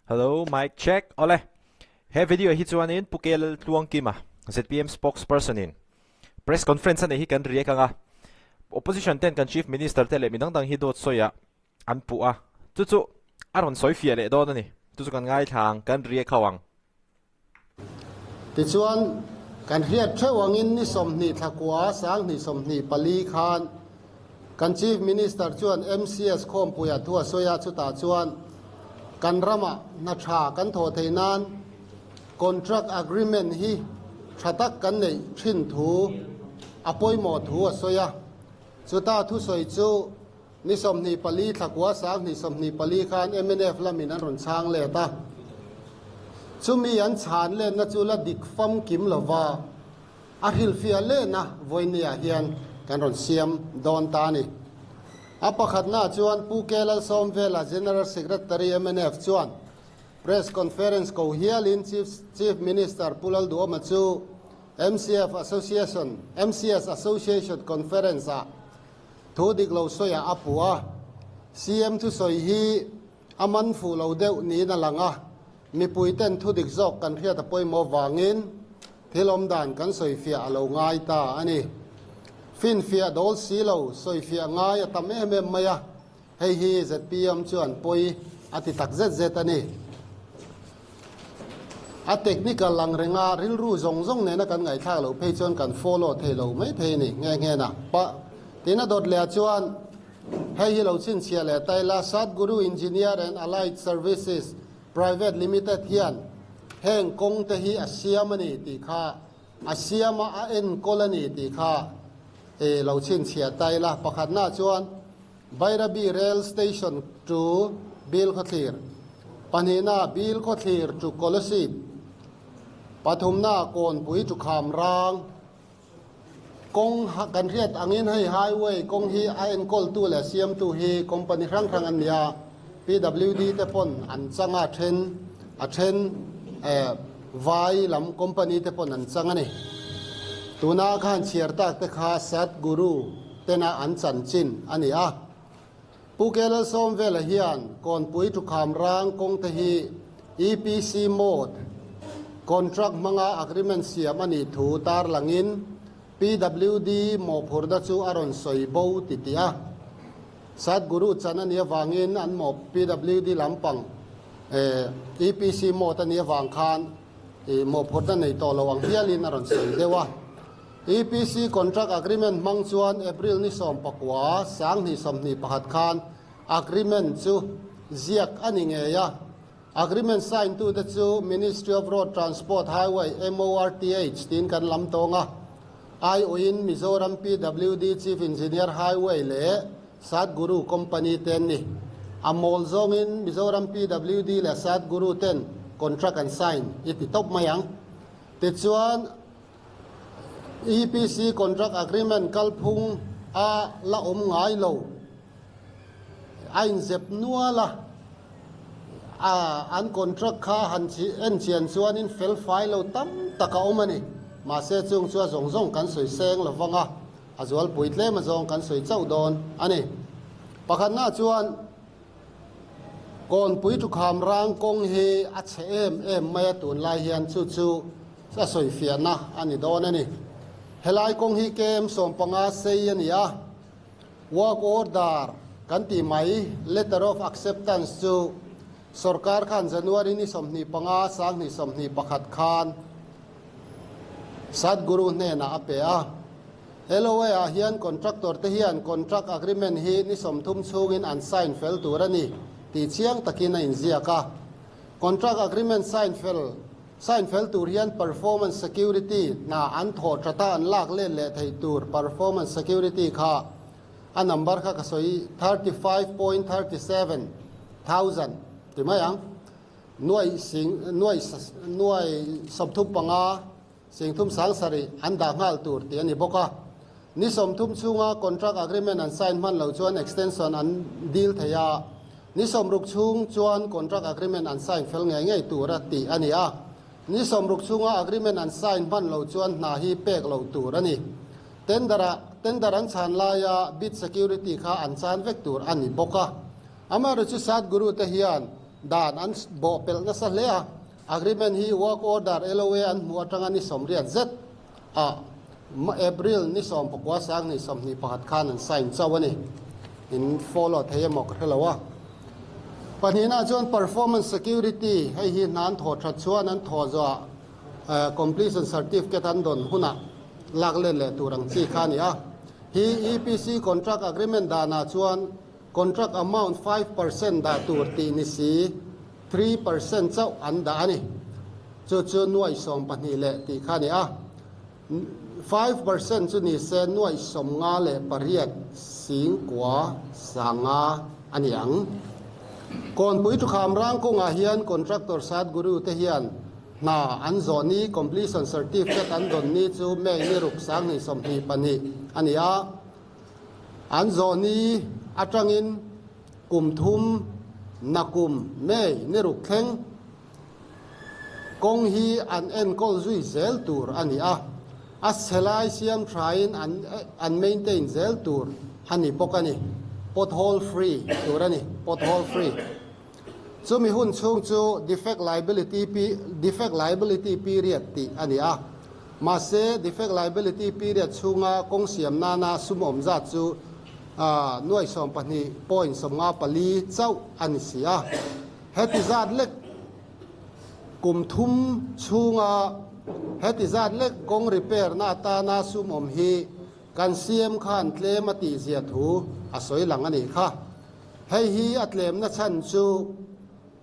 Hello, mic check. Ole. He video hi chuan in Pukel Tuang Kima, ZPM spokesperson in. Press conference an hi kan riek anga. Opposition ten kan chief minister tele minang dang hi dot soya an pu a. Chu aron soi fia le do ni. Tu kan ngai thang kan riek khawang. Ti chuan kan riat thewang in ni som ni thakwa sang ni som ni pali khan kan chief minister chuan MCS khom puya thua soya chuta chuan kan rama na tha kan tho theinan contract agreement hi thatak kan nei thin thu apoi mo thu soya chuta thu soi chu ni som ni pali thakwa sang ni som ni pali khan MNF lamin an ron chang le ta chumi an chan le na chula dik fam kim lova a hil fia le na voinia hian kan ron siam don ta ni apakhat na chuan Pukelal Somvela General Secretary MNF chuan press conference ko hialin chief minister pulal du ma chu MCS Association conference a thu dik lo soya apua CM thu soi hi aman fu lo deuh ni na langa mi puiten thu dik zok kan riat apoi mo wangin thilom dan kan soi fia alo ngai ta ani fin fia dol silo soi fia ngai tam em maya hei hi ZPM chuan poi ati tak zet ani a technical lang renga ril ru zong ne na kan ngai tha lo phei chuan kan follow thelo mai thei ni nge na pa tina dot le chuan hei hi lo chin chia le taila Sadguru Engineer and Allied Services Private Limited hian heng kong te hi asiamani ti kha asiama a en colony ti kha lo chin chia taila pakhat na chuan Bairabi rail station to bil khothir panina bil khothir to Kolosit pathumna kon pui tu kham rang kong kan riat angin hai highway kong hi an kol tu le siam tu hi company rang an nia PWD te pon an changa then vai lam company te pon an changa ni tuna khan chiar tak te kha Sadguru tena an chan chin ani a Pukelal Somvela hian kon pui tu kham rang kong te hi EPC mode contract manga agreement siam ani thu tar langin PWD mo phurda chu aron soibo titia Sadguru chana nia wangin an mo PWD lampang EPC mo ta nia wang khan mo phurda nei to lawang hialin aron soi dewa EPC contract agreement mang chuan April ni som pakwa sang ni som ni pakhat khan agreement chu ziak ani nge ya agreement sign to the chu Ministry of Road Transport Highway MORTH tin kan lam tonga in Mizoram PWD Chief Engineer Highway le Sadguru Company ten ni amol zong in Mizoram PWD le Sadguru ten contract and sign iti top mayang ti chuan EPC contract agreement kalphung a la ngai lo ain zep nuala an contract kha han chi en chian chuan in fel file lo tam taka omani ma se chung chua zong kan soi seng lo wanga azwal puitle ma zong kan soi chau don ani pakhat na chuan kon pui tu kham rang kong he a che em mai tun lai hian chu sa soi fia na ani don ani helai kong hi kem som panga sei ani a work order kan ti mai letter of acceptance chu sarkar khan January ni somni panga sang ni somni pakhat khan Sadguru ne na ape a LOA a hian contractor te hian contract agreement hi ni som thum chungin an sign fel turani ti chiang takina in ziaka contract agreement sign fel tur hian performance security na an tho thata an lak le thei tur performance security kha a number kha kasoi 35.37 thousand timayang nuai somthum panga singthum sang sari anda ngal tur ti ani boka ni somthum chunga contract agreement an sign man lo chuan extension an deal thaya ni somruk chung chuan contract agreement an sign fel ngai tura ti ani a ni somruk chunga agreement an sign man lo chuan na hi pek lo tur ani tendaran chan la ya bit security kha an chan vek tur ani boka amaru chu Sadguru te hian ด่านอันบ่เปิลนัสเลอะ agreement ฮี work order LOA อันมัวจังอันนี้สมเรียนเจ็ดApril นี่สมปกว่าสังนี่สมนี่ประหัตคานันไซน์เจ้าวันนี้อิน follow เทียมอกเท่าว่าปัญหาหน้าจวน performance security ให้ฮีนั้นถอดชัดชัวนั้นถอดจ้าcompletion certificate อันดนหุ่นลักเล่นเลยตัวรังสีขานี่ฮี EPC contract agreement ดานาชวน contract amount 5% ดาตัวตีนิสี 3% เจ้าอันดานี่จู่ๆหน่วยสมปัญหาเลยตีขานี่5% จุนี่เซนหน่วยสมงาเลยปริยัติสิงกว่าสังาอันยังก่อนปุยทุกคำร่างกงอาเฮียน contractor สัตกุรุเทียนนาอันโซนี้ completion certificate อันดนนี้จู่แม่นี่รุกสังนี่สมหีปันนี่อันนี้อันโซนี้อัตรังินกุมทุมนักกุมแม่นี่รุกแข็งกงฮีอันเอ็นก็จุยเซลตูร์อันนี้อัสเซลายเซียมทรายอันเมนเทนเซลตูร์อันนี้ปกันนี่pothole free ตัวนี้ pothole free จูมีหุ้นช่วงจู defect liability period ตีอันนี้มาเซ defect liability period ช่วงกงเสียมนาสมอมจัดจูหน่วยสมปันนี่ point สมงาปลีเจ้าอันนี้เสียเฮติจัดเล็กกุมทุมช่วงเฮติจัดเล็กกง repair นาตานาสมอมฮีกันเสียมขันเคลมติเสียถูสวยหลังอันนี้ค่ะให้ฮีอัตเลมนัชันจู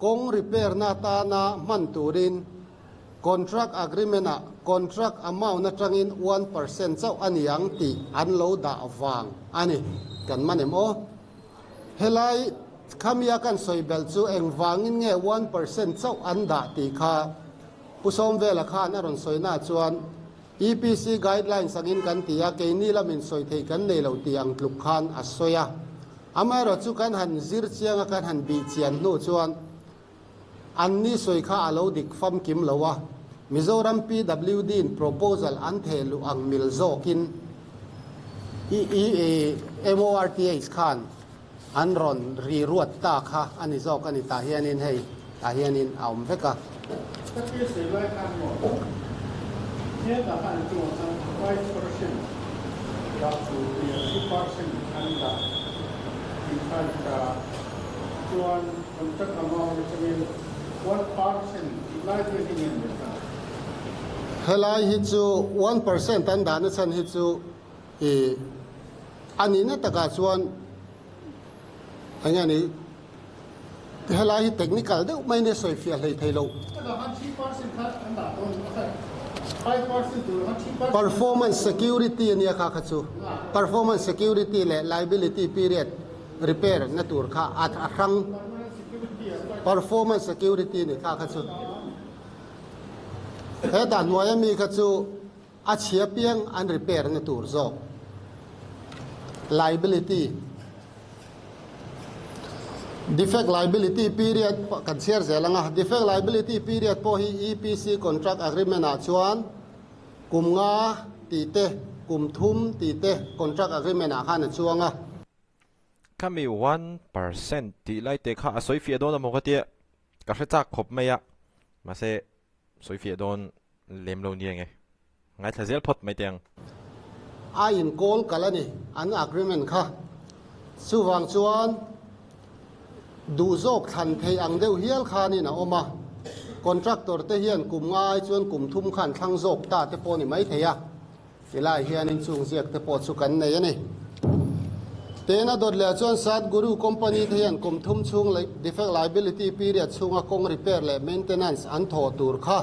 กงรีเพย์นาตานามันตูริน contract agreement contract amount นัจังอิน 1% เจ้าอันยังตีอันโลดาฟางอันนี้กันมันเอ็มโอเฮลัยคำยากันสวยเบลจูเองวางอินเงี้ย 1% เจ้าอันดาตีค่ะผู้ชมเวลาค่ะนั่นสวยน่าจวน EPC guidelines สังอินกันตียาเกนี่ละมินสวยเทกันในเหล่าตีอังลุกขันอัศวยาอามาเราจูกันหันซิร์เชียงกันหันบีเชียนโนจวนอันนี้สวยข้าอาลูดิกฟัมกิมเลวะมิโซรัม PWD in proposal อันเทลุอังมิลโซกิน MORTH ขันอันรอนรีรวดตาค่ะอันนี้โซกันนี่ตาเฮียนินให้ตาเฮียนินเอาเพื่อกะเนี่ยแต่การตัวทั้ง5% up to 2% อันดับที่ขั้นส่วนคนจะทำเอาจะมี 1% ไล่ไปที่เงินนะครับเฮลายฮิจู 1% ตันดานสันฮิจูอันนี้เนี่ยตะการส่วนอันนี้เฮลายเทคนิคเดี๋ยวไม่ได้สวยเฟียเลยไทยโล performance security เนี่ยค่ะครับจู performance security และ liability period repair นั่นตัวค่ะอัตรัง performance security นี่ค่ะครับจูเฮดันว่ามีครับจูอาเชียเปียงอัน repair นั่นตัวโซ liability defect liability period กันเชียร์เสร็จแล้วนะ defect liability period พอฮี EPC contract agreement ชวนกลุ่มงาตีเตะกลุ่มทุ่มตีเตะ contract agreement ข้านั่นช่วงข้ามี 1% ตีไล่เตะข้าสวยเฟียโดนมกติกระชักขบไม่ยะมาเสสวยเฟียโดนเล็มโลนี่ไงไงถ้าเซลพอดไม่เตียงอินโกลกันแล้วนี่อัน agreement ค่ะสุวรรณชวนดูโจกทันเทอังเดียวเฮียลคานี่นะออกมาคอนแทคเตอร์เทียนกลุ่มง่ายชวนกลุ่มทุ่มขันทั้งโจกตาเตปนี่ไม่เทียเวลาเฮียนินสูงเสียกเตปสุกันในนี่เตน่าดดเลี้ยชวนสัตกุรุคอมพานีเทียนกลุ่มทุ่มช่วง defect liability period ช่วงกง repair และ maintenance อันทอตูร์ค่ะ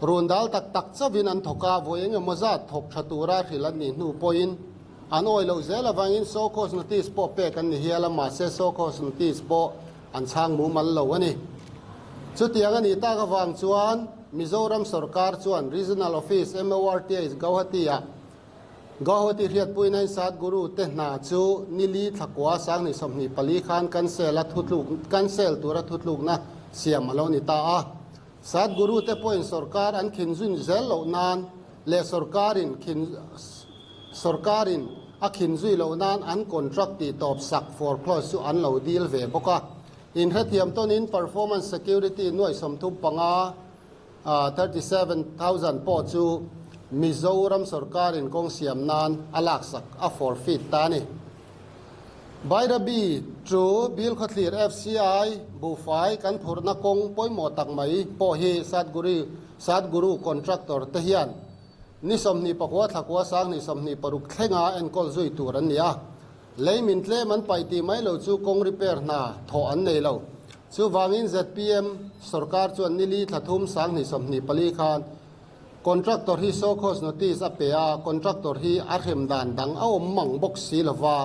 รุนดัลตักจะวินันทกาโวยงมาจัดทกชตูราที่ลันนี่นูปอยน์อันโอยเราเจลวังอินโซโคสนติสโปเปกันนี่เฮียละมาเซโซโคสนติสโปอันช่างมูมันเหลวนี่ชุดที่ยังนี่ตากวังชวนมิโซรัมสรการชวน regional office MORTH กาวตีเรียดปุยในสัตกุรุเตนาจูนิลีทักวาสังนี่สมนิปลีขานกันเซลทุดลูกกันเซลตัวรัทุดลูกนะเสียมาแล้วนี่ตาสัตกุรุเตปุยสรการอันขินจุนเซลเหล่านานเลสรการินขินสรการินอักขินจุยเหล่านั้นอันคอนแทรคตีตอบสัก foreclose อันเหล่าดีลเวบก็ in hethiam tonin performance security nuai somthum panga 37,000 po chu Mizoram sarkar in kong siam nan alak sak a forfeit tani Bairabi tru bil khatlir FCI bufai kan phurna kong poimo takmai po hi Sadguru contractor tehian ni somni pakwa thakwa sang ni somni paruk thenga en kol zui turan nia leimin tle man paiti mai lo chu kong repair na tho an nei lo chu wangin ZPM sarkar chuan nili thathum sang ni somni pali khan contractor hi so khos notice apea contractor hi arhem dan dang a om mang box si lawa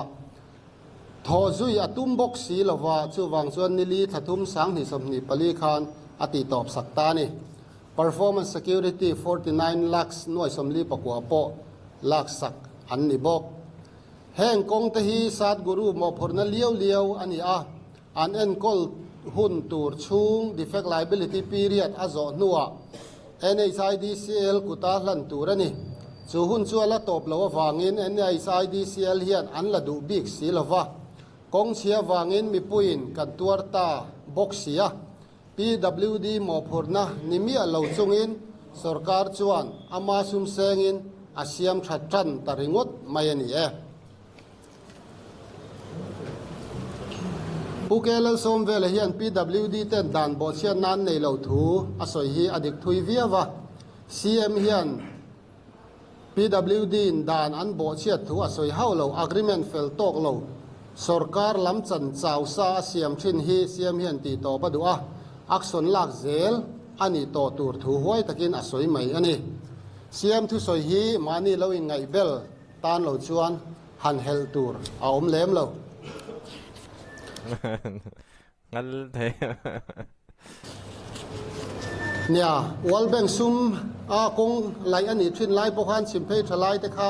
tho zui atum box si lawa chu wang chuan nili thathum sang ni somni pali khan ati top sakta ni performance security 49 lakhs noi somli pakwa po lakh sak an ni bok heng kong te hi Sadguru mo phurna liau ani a an en kol hun tur chung defect liability period azo nuwa NHIDCL kuta hlan turani chu hun chu ala top lo wangin NHIDCL hian an la du big si lova kong chia wangin mi puin kan tuarta boxia PWD mo phurna nimi alo chungin sarkar chuan ama sum sengin asiam thatran taringot mayani e Pukelal somvel hian PWD ten dan bo chian nan nei lo thu asoi hi adik thui viawa CM hian PWD dan an bo chiat thu asoi haulo agreement fel tok lo sarkar lam chan chaw sa siam thin hi CM hian ti to padua action lak zel ani to tur thu huai takin asoi mai ani CM thu soi hi mani lo in ngai bel tan lo chuan han hel tur a om lem lo ngal thế nia World Bank sum a kong lai ani thin lai pokhan simphei thalai te kha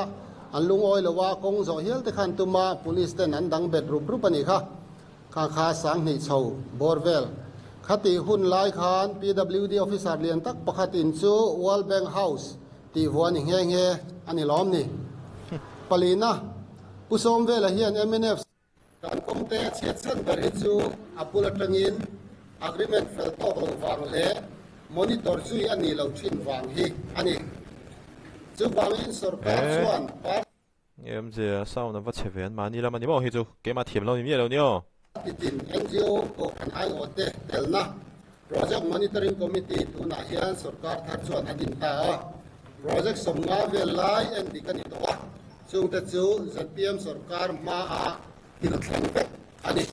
an lung oi lowa kong zo hial te khan tuma police ten an dang bet rup rup ani kha sang ni chho borvel khati hun lai khan PWD officer lian tak pakhat in chu World Bank house ti wan nge nge ani lom ni palina pusom vel hian MNF kan kong te chet chan bari chu apula tangin agreement fel tok lo wang le monitor chui ani lo thin wang hi ani chu wangin sarkar chuan em gì sao nó vẫn chế về mà ni làm mà ni bảo hi chu cái mà thiểm lâu ni lâu nhiêu tin NGO ko kan ai ote telna project monitoring committee tu na hian sarkar thar chuan adin ta project somnga vel lai en dikani to chung te chu ZPM sarkar ma a tinatlang ani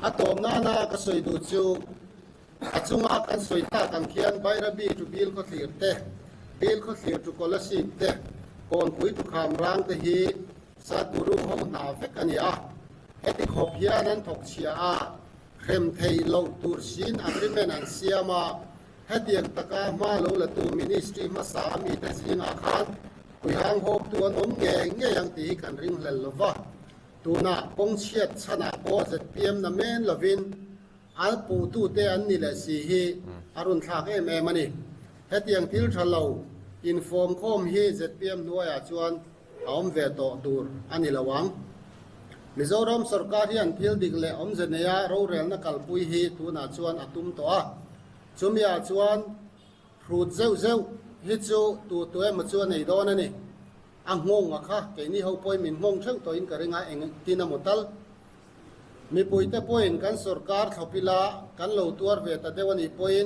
atom na ka soi du chu achunga kan soi ta kan khian Bairabi tu bil ko thlir tu scholarship te kon pui tu kham rang te hi Sadguru hom na vek ani a eti khop hian an thok chia a khem thei lo tur sin agreement an siama hetiak taka ma lo la tu ministry ma sa mi te singa khan kui hang hop tu an om nge yang ti kan ring hlel lova tuna kong chiat chana po ZPM na men lovin al pu tu te an ni la si hi arun thak em ani hetiang til thalo inform khom hi ZPM nuaya chuan aom ve to tur ani lawang Mizoram sarkar hian thil dik le om zeneya ro rel na kalpui hi tuna chuan atum to a chumia chuan fruit zeu hi chu tu em chuan nei don ani ang ngong kha ke ni ho poi min ngong theu to in karinga eng tina motal mi puite poin kan sarkar thopila kan lo tuar ve ta dewani poin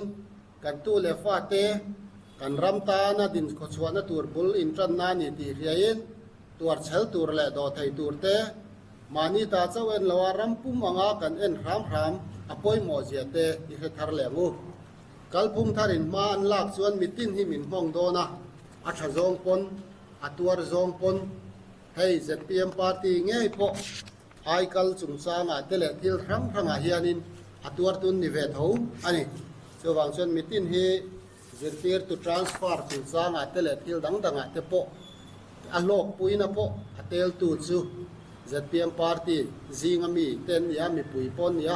kan tu le fa te kan ramta na din ko chuana tur bul in tran na ni ti riain tuar chhel tur le do thei tur te mani ta chawen lawa rampum anga kan en ram apoi mo zia te i he thar le ngu kalpum tharin ma an lak chuan mitin hi min hmong do na a tha zong pon atuar zong pon hei ZPM party nge po ai kal chung changa tele thil rang hianin atuar tun ni ve tho ani so wang chuan mitin hi zirtir to transfer chung changa tele thil dang te po a lok puina po atel tu chu ZPM party zingami ten ya mi pui pon ya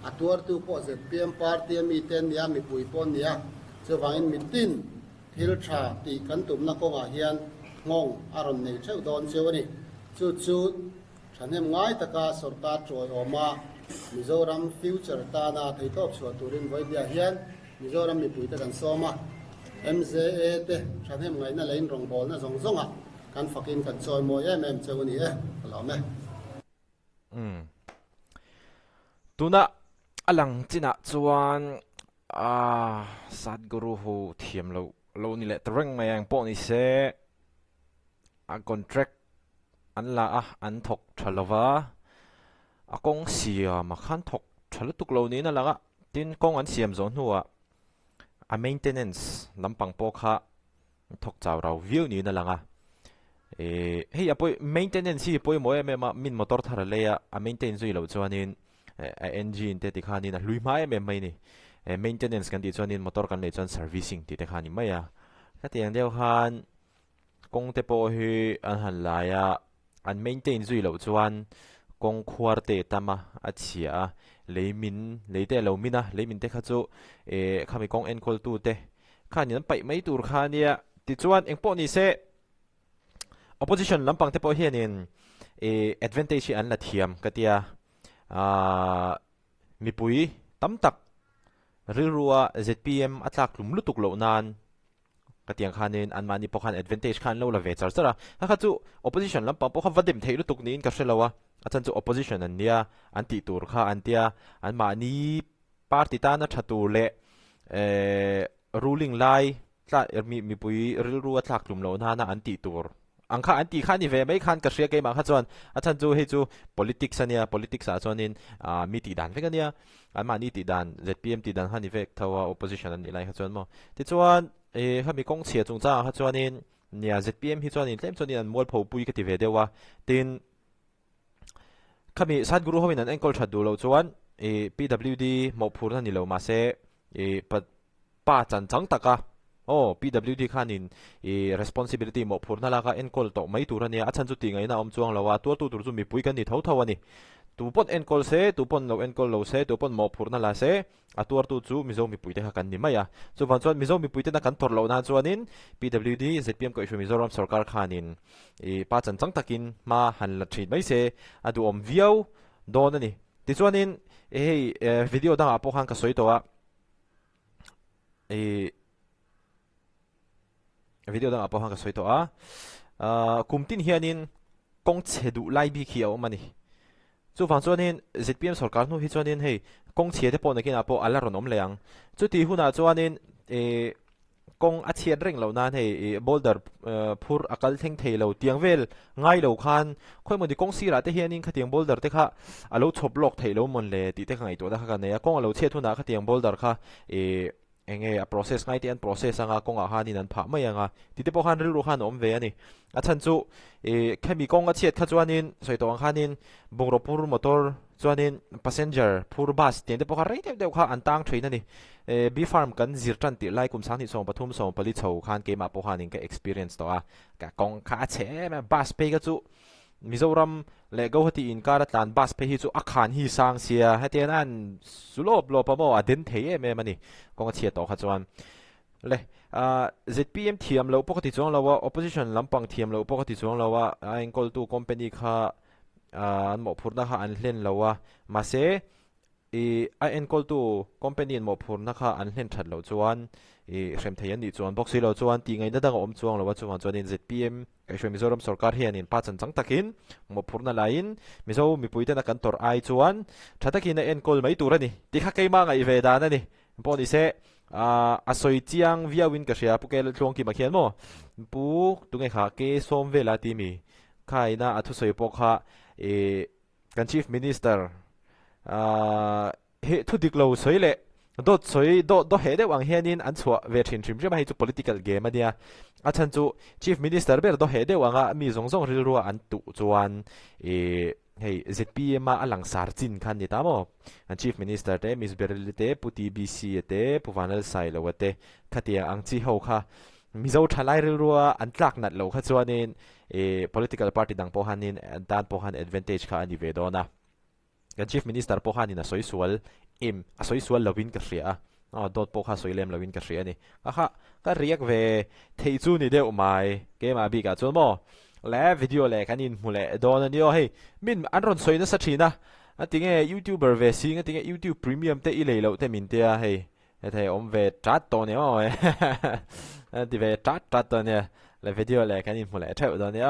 atuar tu po ZPM party mi ten ya mi pui pon ya so wangin mitin thil tha ti kan tum na ko nga hian ngong aron nei theu don chewani chu thanem ngai taka sarkar troi oma Mizoram future ta na thei top chua turin voi dia hian Mizoram mi pui te kan soma MZA te thathem ngai na lein rong bol na zong zonga kan fakin kan choi mo em cheu ni lo me tuna alang china chuan Sadhguru ho thiam lo ni le treng mayang po ni se a contract an la an thok thalova a kong siam a khan thok thalutuk lo ni na langa tin kong an siam zon huwa a maintenance lampang po kha thok chaw raw view ni na langa hei apoi maintenance hi poi mo em min motor thar leya a maintenance zui lo chuanin a engine te tikhani na hlui mai mai ni maintenance kan ti chuanin motor kan le chuan servicing ti te khani mai a ka tiang deuh khan kong te po hi an han laia an maintain zui lo chuan kong khuar te tama a chia leimin leite lo mina leimin te kha chu khami kong encol tu te khan yan pai mai tur khania ti chuan engpo ni se opposition lampang te po hianin advantage an la thiam katia mipui tamtak rilruwa ZPM atlak lum lutuk lo nan katiang khanin an mani pokhan advantage khan lo la ve char chara kha chu opposition lampang po kha vadim thei lutuk nin ka hrelawa achan chu opposition an nia anti tur kha antia an mani party ta na thatur le ruling lai tla mipui rilruwa atlak lum lo na na anti tur angkha anti khani ve mai khan ka hria ke ma kha chuan achan chu he chu politics ania politics a chuanin mi ti dan vekania an mani ti dan ZPM ti dan hani vek thawa opposition an ilai kha chuan mo ti chuan khami kong chhia chung cha kha chuanin nia ZPM hi chuanin tlem chuanin an mol pho pui ka ti ve dewa tin khami Sadhguru hoin an enkol thadu lo chuan PWD mo phur na ni lo ma se pa chan chang taka PWD khanin responsibility mo phurna laka encall to mai turania achan chu tingai na om chuang lawa tur tu chu mi pui kan ni tho ani tu pon encall se tu pon lo encall lo se tu pon mo phurna la se atur tu chu mizo mi pui te kan ni maya chu van chuan mizo mi pui te na kan tor lo na chuanin PWD ZPM ko ishu Mizoram sarkar khanin pa chan chang takin ma han la thrin mai se adu om viau don ani ti chuanin video dang apo khan ka soi to a video dang apo hang ka soito kumtin hianin kong chedu lai bi khiaw mani chu wang chuanin ZPM sarkar nu hi chuanin hei kong chhe te pon nakin apo ala ron om leang chu ti huna chuanin kong a chian reng lo nan hei boulder phur akal theng thei lo tiang vel ngai lo khan khoi modi kong sira te hianin khatiang boulder te kha alo chop lok thei lo mon le ti te ngai to da kha ne kong alo che thuna khatiang boulder kha enge a process ngai te an process anga konga hani nan pha mai anga tite po han ru han om ve ani achan chu khemi konga chet kha chuanin soito ang khanin bungropur motor chuanin passenger phur bus ten te po kha rei te kha an tang thain ani b farm kan zir tan ti lai kum sang ni song pathum song pali chho khan ke ma po hanin ka experience to a ka kong kha che ma bus pe ga chu Mizoram le Guwahati in Karatlan bus pe hi chu akhan hi sang sia hatian an sulop lo pa mo adin thei me mani kong chia to kha chuan le ZPM thiam lo pokati chuang lawa opposition lampang thiam lo pokati chuang lawa encol tu company kha an mo phurna kha an hlen lawa ma se encol tu company mo phurna kha an hlen that lo chuan rem thei an ni chuan boxi lo chuan ti ngai na dang om chuang lawa chuan in ZPM kaishwe Mizoram sarkar hianin pa chan chang takin mo phurna lain mizo mi puite na kan tor ai chuan thataki na encol mai turani ti kha keima ngai ve dan ani poni se asoi chiang viawin ka ria pukel tlong ki makhian mo pu tunge kha ke som vela ti mi khaina athu soi po kha kan chief minister he thu diklo soile dot soi do he de wang hianin an chua ve thin trim jema hi chu political game ania achan chu chief minister ber do he de wanga mi zong zong ril ruwa an tu chuan hei ZPM a alang sar chin khan ni tamo an chief minister te Miss Berilite puti BC te puwanal sai lo te khatia ang chi ho kha mizo thalai ril ruwa an tlak nat lo kha chuanin political party dang po hanin dan po han advantage kha ani ve dona kan chief minister po hanin a soisual a soisual lovin ka ria dot po kha soilem lovin ka ria ni kha ka riak ve thei chu ni deuh mai ke ma bi ka chu mo le video le kanin mule don ani o hei min an ron soina sa thina tiếng YouTuber về xí tiếng YouTube Premium te ilei lo te min tia hey thầy ông về chat to nè ơi thì về chat to nè là video lại cái nhìn một lại theo đó nè